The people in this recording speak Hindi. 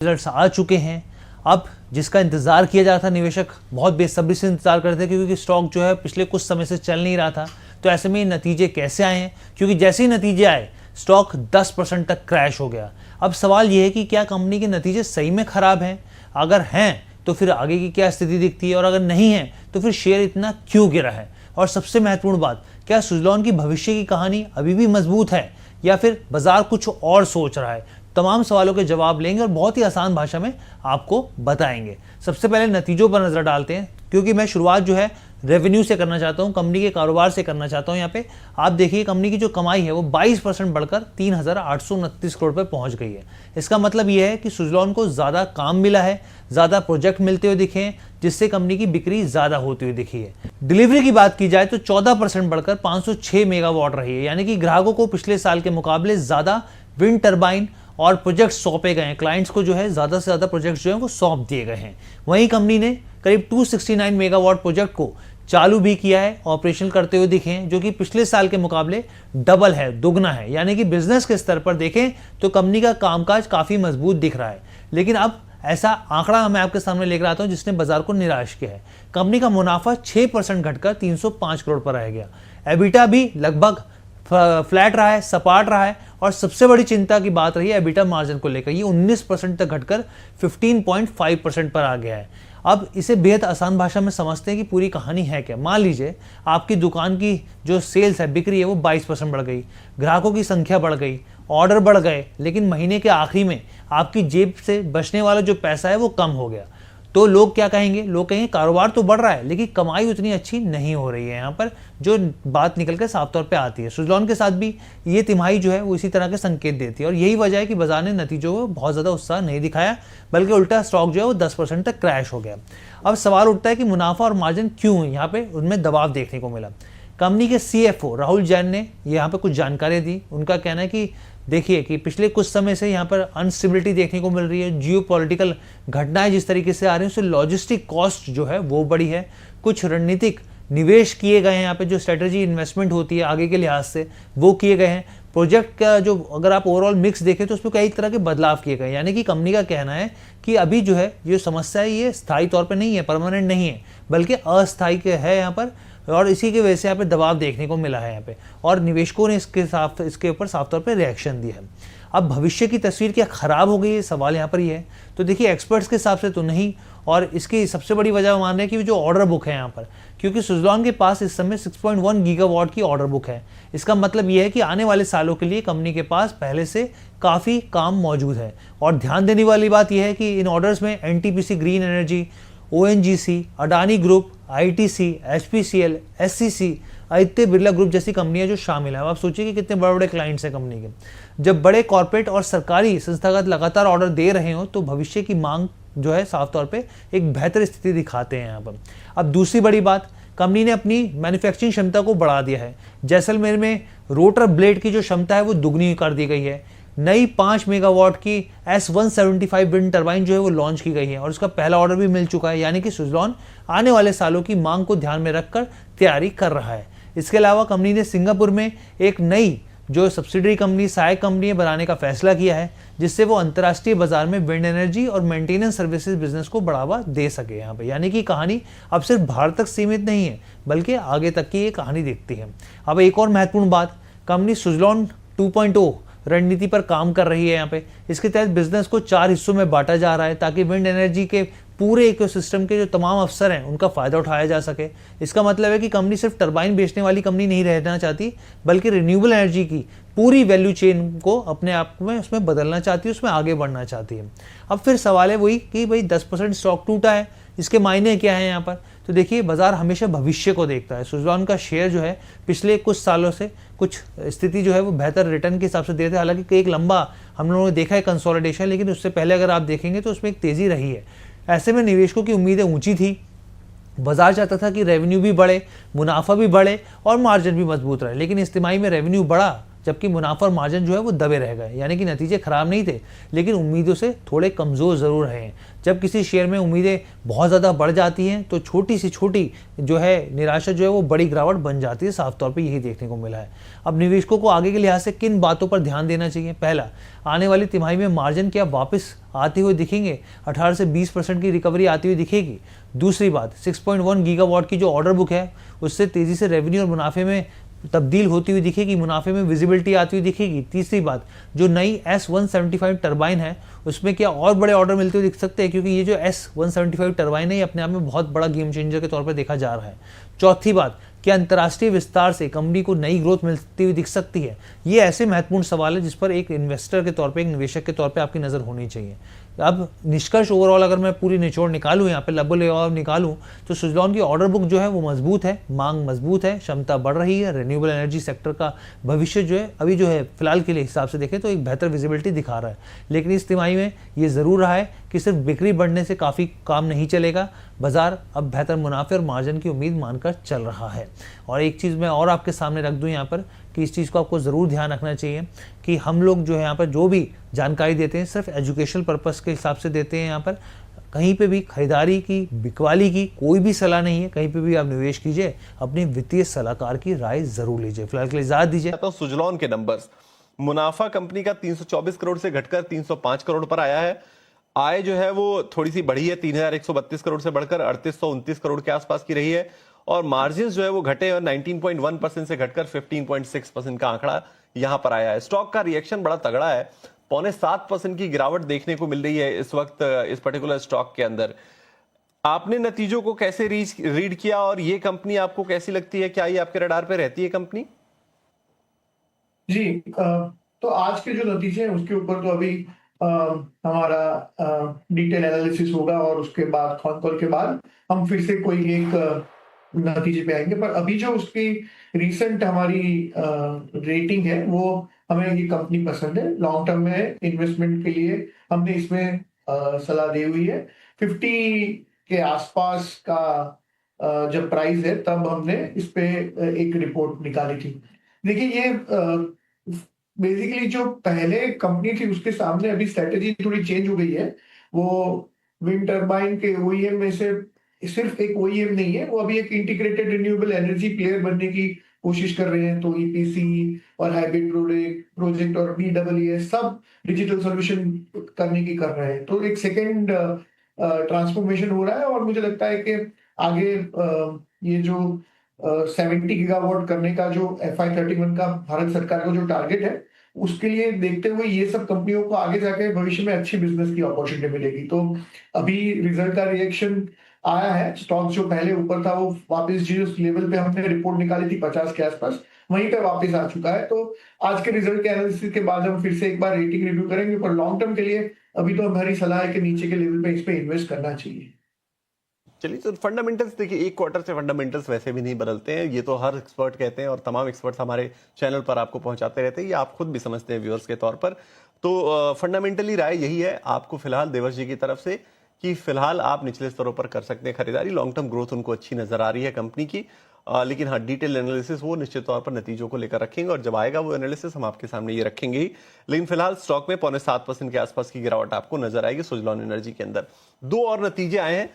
रिजल्ट्स आ चुके हैं। अब जिसका इंतजार किया जा रहा था, निवेशक बहुत बेसब्री से इंतजार करते थे क्योंकि स्टॉक जो है पिछले कुछ समय से चल नहीं रहा था। तो ऐसे में नतीजे कैसे आए हैं, क्योंकि जैसे ही नतीजे आए स्टॉक 10% तक क्रैश हो गया। अब सवाल यह है कि क्या कंपनी के नतीजे सही में खराब हैं, अगर हैं तो फिर आगे की क्या स्थिति दिखती है, और अगर नहीं है तो फिर शेयर इतना क्यों गिरा है। और सबसे महत्वपूर्ण बात, क्या सुज़लॉन की भविष्य की कहानी अभी भी मजबूत है या फिर बाजार कुछ और सोच रहा है। तमाम सवालों के जवाब लेंगे और बहुत ही आसान भाषा में आपको बताएंगे। सबसे पहले नतीजों पर नजर डालते हैं, क्योंकि मैं शुरुआत जो है रेवेन्यू से करना चाहता हूं, कंपनी के कारोबार से करना चाहता हूं। यहाँ पे आप देखिए कंपनी की जो कमाई है वो 22% बढ़कर 3,829 करोड़ पर पहुंच गई है। इसका मतलब यह है कि सुज़लॉन को ज्यादा काम मिला है, ज्यादा प्रोजेक्ट मिलते हुए दिखे हैं, जिससे कंपनी की बिक्री ज्यादा होती हुई दिखी है। डिलीवरी की बात की जाए तो 14% बढ़कर 506 मेगावाट रही है, यानी कि ग्राहकों को पिछले साल के मुकाबले ज्यादा विंड टर्बाइन और प्रोजेक्ट सौंपे गए हैं। क्लाइंट्स को जो है ज्यादा से ज्यादा प्रोजेक्ट्स जो है वो सौंप दिए गए हैं। वहीं कंपनी ने करीब 269 मेगावाट प्रोजेक्ट को चालू भी किया है, ऑपरेशनल करते हुए दिखे हैं, जो कि पिछले साल के मुकाबले डबल है, दुगना है। यानी कि बिजनेस के स्तर पर देखें तो कंपनी का कामकाज काफी मजबूत दिख रहा है। लेकिन अब ऐसा आंकड़ा मैं आपके सामने लेकर आता हूं जिसने बाजार को निराश किया है। कंपनी का मुनाफा 6% घटकर 305 करोड़ पर रह गया। एबिटा भी लगभग फ्लैट रहा है, सपाट रहा है, और सबसे बड़ी चिंता की बात रही है एबिटा मार्जिन को लेकर। ये 19% तक घटकर 15.5% पर आ गया है। अब इसे बेहद आसान भाषा में समझते हैं कि पूरी कहानी है क्या। मान लीजिए आपकी दुकान की जो सेल्स है, बिक्री है, वो 22% बढ़ गई, ग्राहकों की संख्या बढ़ गई, ऑर्डर बढ़ गए, लेकिन महीने के आखिरी में आपकी जेब से बचने वाला जो पैसा है वो कम हो गया। तो लोग क्या कहेंगे, लोग कहेंगे कारोबार तो बढ़ रहा है लेकिन कमाई उतनी अच्छी नहीं हो रही है। यहाँ पर जो बात निकल कर साफ तौर पे आती है, सुज़लॉन के साथ भी ये तिमाही जो है वो इसी तरह के संकेत देती है, और यही वजह है कि बाजार ने नतीजों को बहुत ज़्यादा उत्साह नहीं दिखाया, बल्कि उल्टा स्टॉक जो है वो 10% तक क्रैश हो गया। अब सवाल उठता है कि मुनाफा और मार्जिन क्यों यहाँ पे उनमें दबाव देखने को मिला। कंपनी के CFO राहुल जैन ने यहाँ पे कुछ जानकारी दी। उनका कहना है कि देखिए कि पिछले कुछ समय से यहाँ पर अनस्टेबिलिटी देखने को मिल रही है, जियोपॉलिटिकल घटनाएं जिस तरीके से आ रही हैं उससे लॉजिस्टिक कॉस्ट जो है वो बढ़ी है, कुछ रणनीतिक निवेश किए गए हैं, यहाँ पे जो स्ट्रेटेजी इन्वेस्टमेंट होती है आगे के लिहाज से वो किए गए हैं। प्रोजेक्ट का जो अगर आप ओवरऑल मिक्स देखें तो उसमें कई तरह के बदलाव किए गए, यानी कि कंपनी का कहना है कि अभी जो है ये समस्या है ये स्थायी तौर पर नहीं है, परमानेंट नहीं है, बल्कि अस्थायी है यहाँ पर, और इसी की वजह से यहाँ पे दबाव देखने को मिला है यहाँ पे, और निवेशकों ने इसके ऊपर साफ तौर पे रिएक्शन दिया है। अब भविष्य की तस्वीर क्या खराब हो गई है, सवाल यहाँ पर ये है। तो देखिए एक्सपर्ट्स के हिसाब से तो नहीं, और इसकी सबसे बड़ी वजह मान रहे हैं कि जो ऑर्डर बुक है यहाँ पर, क्योंकि सुज़लॉन के पास इस समय 6.1 गीगावाट की ऑर्डर बुक है। इसका मतलब ये है कि आने वाले सालों के लिए कंपनी के पास पहले से काफ़ी काम मौजूद है। और ध्यान देने वाली बात यह है कि इन ऑर्डर्स में NTPC green energy, ONGC, Adani group, ITC, HPCL, SCC, Aditya Birla group जैसी कंपनियां जो शामिल है। अब आप सोचिए कि कितने बड़े बड़े क्लाइंट्स हैं कंपनी के। जब बड़े कॉर्पोरेट और सरकारी संस्थागत लगातार ऑर्डर दे रहे हो तो भविष्य की मांग जो है साफ तौर पे एक बेहतर स्थिति दिखाते हैं यहाँ पर। अब दूसरी बड़ी बात, कंपनी ने अपनी मैन्युफैक्चरिंग क्षमता को बढ़ा दिया है। जैसलमेर में रोटर ब्लेड की जो क्षमता है वो दुगनी कर दी गई है। नई 5 मेगावाट की S175 विंड टर्बाइन जो है वो लॉन्च की गई है, और उसका पहला ऑर्डर भी मिल चुका है। यानी कि सुज़लॉन आने वाले सालों की मांग को ध्यान में रखकर तैयारी कर रहा है। इसके अलावा कंपनी ने सिंगापुर में एक नई जो सब्सिडरी कंपनी, सहायक कंपनी बनाने का फैसला किया है, जिससे वो अंतर्राष्ट्रीय बाजार में विंड एनर्जी और मेंटेनेंस सर्विसेज बिजनेस को बढ़ावा दे सके यहाँ पे। यानी कि कहानी अब सिर्फ भारत तक सीमित नहीं है, बल्कि आगे तक की ये कहानी दिखती है। अब एक और महत्वपूर्ण बात, कंपनी सुज़लॉन 2.0 रणनीति पर काम कर रही है यहाँ पे। इसके तहत बिजनेस को 4 हिस्सों में बांटा जा रहा है ताकि विंड एनर्जी के पूरे इकोसिस्टम के जो तमाम अवसर हैं उनका फायदा उठाया जा सके। इसका मतलब है कि कंपनी सिर्फ टरबाइन बेचने वाली कंपनी नहीं रहना चाहती, बल्कि रिन्यूएबल एनर्जी की पूरी वैल्यू चेन को अपने आप में उसमें बदलना चाहती है, उसमें आगे बढ़ना चाहती है। अब फिर सवाल है वही कि भाई 10% स्टॉक टूटा है, इसके मायने क्या है यहाँ पर। तो देखिए बाजार हमेशा भविष्य को देखता है। सुज़लॉन का शेयर जो है पिछले कुछ सालों से कुछ स्थिति जो है वो बेहतर रिटर्न के हिसाब से देते हैं। हालांकि एक लंबा हम लोगों ने देखा है कंसोलिडेशन, लेकिन उससे पहले अगर आप देखेंगे तो उसमें एक तेजी रही है। ऐसे में निवेशकों की उम्मीदें ऊंची थी, बाजार चाहता था कि रेवेन्यू भी बढ़े, मुनाफा भी बढ़े और मार्जिन भी मजबूत रहे, लेकिन इस तिमाही में रेवेन्यू बढ़ा जबकि मुनाफा और मार्जिन जो है वो दबे रह गए। यानी कि नतीजे खराब नहीं थे, लेकिन उम्मीदों से थोड़े कमज़ोर ज़रूर रहे हैं। जब किसी शेयर में उम्मीदें बहुत ज़्यादा बढ़ जाती हैं तो छोटी सी छोटी जो है निराशा जो है वो बड़ी गिरावट बन जाती है। साफ तौर पे यही देखने को मिला है। अब निवेशकों को आगे के लिहाज से किन बातों पर ध्यान देना चाहिए? पहला, आने वाली तिमाही में मार्जिन क्या वापस आते हुए दिखेंगे? 18 से 20% की रिकवरी आती हुई दिखेगी। दूसरी बात, 6.1 गीगावाट की जो ऑर्डर बुक है उससे तेज़ी से रेवेन्यू और मुनाफे में तब्दील होती हुई दिखेगी, मुनाफे में विजिबिलिटी आती हुई दिखेगी। तीसरी बात, जो नई S175 टरबाइन है उसमें क्या और बड़े ऑर्डर मिलते हुए दिख सकते हैं, क्योंकि ये जो S175 टरबाइन है ये अपने आप में बहुत बड़ा गेम चेंजर के तौर पर देखा जा रहा है। चौथी बात, क्या अंतर्राष्ट्रीय विस्तार से कंपनी को नई ग्रोथ मिलती हुई दिख सकती है? ये ऐसे महत्वपूर्ण सवाल है जिस पर एक इन्वेस्टर के तौर पे, एक निवेशक के तौर पे आपकी नज़र होनी चाहिए। अब निष्कर्ष ओवरऑल अगर मैं पूरी निचोड़ निकालूं, यहाँ पे लबो लेआउट निकालूं, तो सुजलॉन की ऑर्डर बुक जो है वो मजबूत है, मांग मजबूत है, क्षमता बढ़ रही है। रिन्यूएबल एनर्जी सेक्टर का भविष्य जो है अभी जो है फिलहाल के लिए हिसाब से देखें तो एक बेहतर विजिबिलिटी दिखा रहा है। लेकिन इस तिमाही में ये ज़रूर रहा है कि सिर्फ बिक्री बढ़ने से काफ़ी काम नहीं चलेगा। बाजार अब बेहतर मुनाफे और मार्जिन की उम्मीद मानकर चल रहा है। और एक चीज़ मैं और आपके सामने रख दूं यहाँ पर कि इस चीज़ को आपको ज़रूर ध्यान रखना चाहिए कि हम लोग जो है यहाँ पर जो भी जानकारी देते हैं सिर्फ एजुकेशनल पर्पस के हिसाब से देते हैं। यहाँ पर कहीं पे भी खरीदारी की, बिकवाली की कोई भी सलाह नहीं है। कहीं पे भी आप निवेश कीजिए, अपनी वित्तीय सलाहकार की राय ज़रूर लीजिए। फिलहाल के लिए इजाज़त दीजिए। तो सुजलॉन के नंबर्स, मुनाफा कंपनी का 324 करोड़ से घटकर 305 करोड़ पर आया है। आय जो है वो थोड़ी सी बढ़ी है, 3132 करोड़ से बढ़कर 3829 करोड़ के आसपास की रही है। और मार्जिन जो है वो घटे और 19.1% से घटकर 15.6% का आंकड़ा यहां पर आया है। स्टॉक का रिएक्शन बड़ा तगड़ा है, 6.25% की गिरावट देखने को मिल रही है इस वक्त इस पर्टिकुलर स्टॉक के अंदर। आपने नतीजों को कैसे रीड किया और ये कंपनी आपको कैसी लगती है? क्या ये आपके रडार पे रहती है कंपनी? जी, तो आज के जो नतीजे हैं उसके ऊपर तो अभी हमारा डिटेल एनालिसिस होगा और उसके बाद कॉन कॉल के बाद हम फिर से कोई एक नतीजे पे आएंगे। पर अभी जो उसकी रीसेंट हमारी रेटिंग है वो हमें ये कंपनी पसंद है। लॉन्ग टर्म में इन्वेस्टमेंट के लिए हमने इसमें सलाह दी हुई है। 50 के आसपास का जब प्राइस है तब हमने इस पे एक रिपोर्ट निकाली थी। देखिए, ये बेसिकली जो पहले कंपनी थी उसके सामने अभी स्ट्रेटेजी थोड़ी चेंज हो गई है। वो विंड टर्बाइन के ओईएम में से सिर्फ एक ओईएम नहीं है, वो अभी एक इंटीग्रेटेड रिन्यूएबल एनर्जी प्लेयर बनने की कोशिश कर रहे हैं। तो ईपीसी और हाइब्रिड प्रोजेक्ट और बीडब्ल्यूएस सब डिजिटल सॉल्यूशन करने की कर रहे हैं। तो एक सेकेंड ट्रांसफॉर्मेशन हो रहा है और मुझे लगता है कि आगे ये जो 70 गीगावाट करने का जो FY31 का भारत सरकार का जो टारगेट है उसके लिए देखते हुए ये सब कंपनियों को आगे जाके भविष्य में अच्छी बिजनेस की अपॉर्चुनिटी मिलेगी। तो अभी रिजल्ट का रिएक्शन आया है, स्टॉक जो पहले ऊपर था वो वापस जिस लेवल पे हमने रिपोर्ट निकाली थी 50 के आसपास वहीं पे वापस आ चुका है। तो आज के रिजल्ट के एनालिसिस के बाद हम फिर से एक बार रेटिंग रिव्यू करेंगे, पर लॉन्ग टर्म के लिए अभी तो हमारी सलाह है कि नीचे के लेवल पे इस पे इन्वेस्ट करना चाहिए। चलिए, तो फंडामेंटल्स देखिए, एक क्वार्टर से फंडामेंटल्स वैसे भी नहीं बदलते हैं, ये तो हर एक्सपर्ट कहते हैं और तमाम एक्सपर्ट्स हमारे चैनल पर आपको पहुंचाते रहते हैं, ये आप खुद भी समझते हैं व्यूअर्स के तौर पर। तो फंडामेंटली राय यही है आपको फिलहाल देवर्ष जी की तरफ से कि फिलहाल आप निचले स्तरों पर कर सकते हैं खरीदारी। लॉन्ग टर्म ग्रोथ उनको अच्छी नजर आ रही है कंपनी की, लेकिन हाँ, डिटेल एनालिसिस वो निश्चित तौर पर नतीजों को लेकर रखेंगे और जब आएगा वो एनालिसिस हम आपके सामने ये रखेंगे ही। लेकिन फिलहाल स्टॉक में 6.25% के आसपास की गिरावट आपको नजर आएगी सुजलॉन एनर्जी के अंदर। दो और नतीजे आए हैं